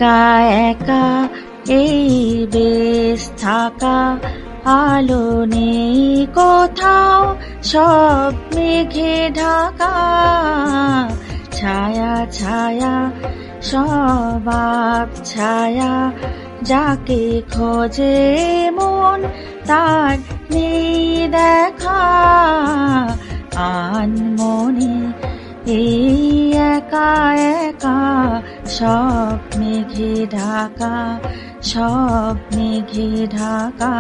একা একা এই বেশ থাকা, আলো নেই কোথাও, সব মেঘে ঢাকা। ছায়া ছায়া সব ছায়া, যাকে খোঁজে মন তার নেই দেখা। আনমনে এই একা একা, সব মেঘে ঢাকা, সব মেঘে ঢাকা।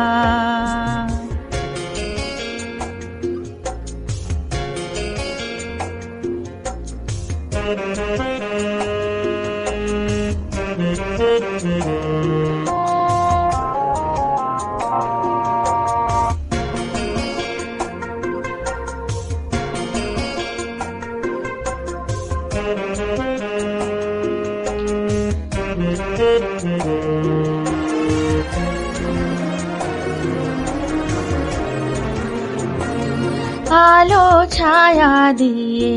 আলো ছায়া দিয়ে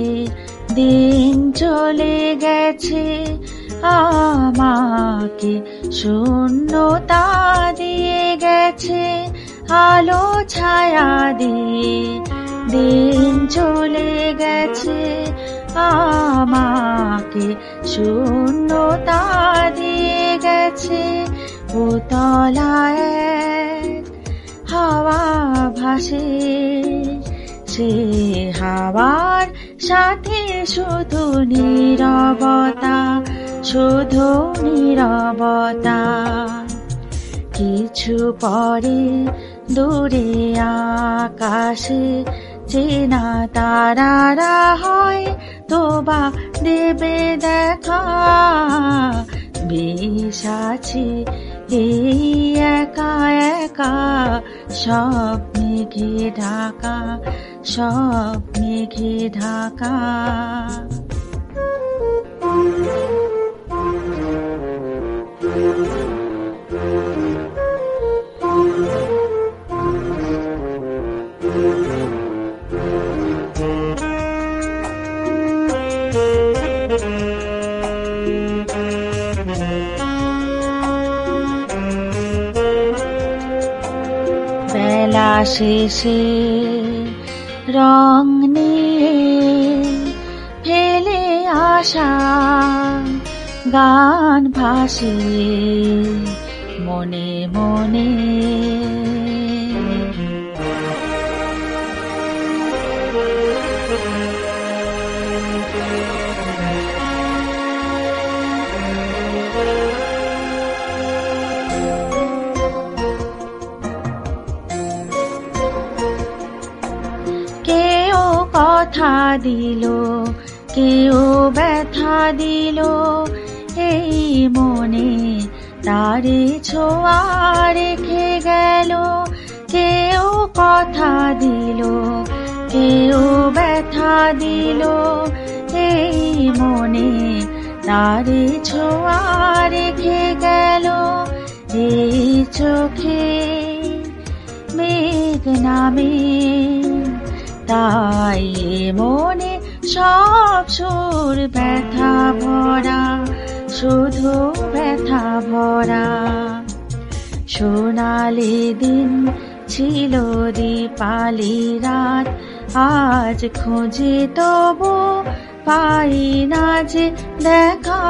দিন চলে গেছে, আমাকে শূন্যতা দিয়ে গেছে। আলো ছায়া দিয়ে দিন চলে গেছে, আমাকে শূন্যতা দিয়ে গেছে। উতলায় হাওয়া ভাসে, সে হাওয়ার সাথে শুধু নীরবতা, শুধু নীরবতা। কিছু পরে দূরে আকাশে চেনা তারারা হয় তোবা দেবে দেখা। বেশ আছি এই একা একা, সব মেঘে ঢাকা, সব মেঘে ঢাকা। বেলা শেষে রং নিয়ে ফেলে আসা গান ভাসে মনে মনে। কেউ কথা দিল, কেউ ব্যথা দিল, এই মনে তারে ছোঁয়া রেখে গেল। কেউ কথা দিল, কেউ ব্যথা দিল, এই মনে তারে ছোঁয়া রেখে গেল। এই চোখে মেঘ নামে, তাই মনে সব সুর ব্যথা ভরা, শুধু ব্যথা ভরা। সোনালি দিন ছিল দীপালি রাত, আজ খুঁজে তবু পাই না যে দেখা।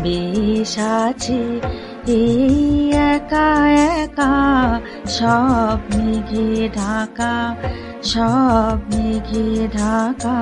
বেশ আছে এই একা একা, সব মেঘে ঢাকা, সব মেঘে ঢাকা।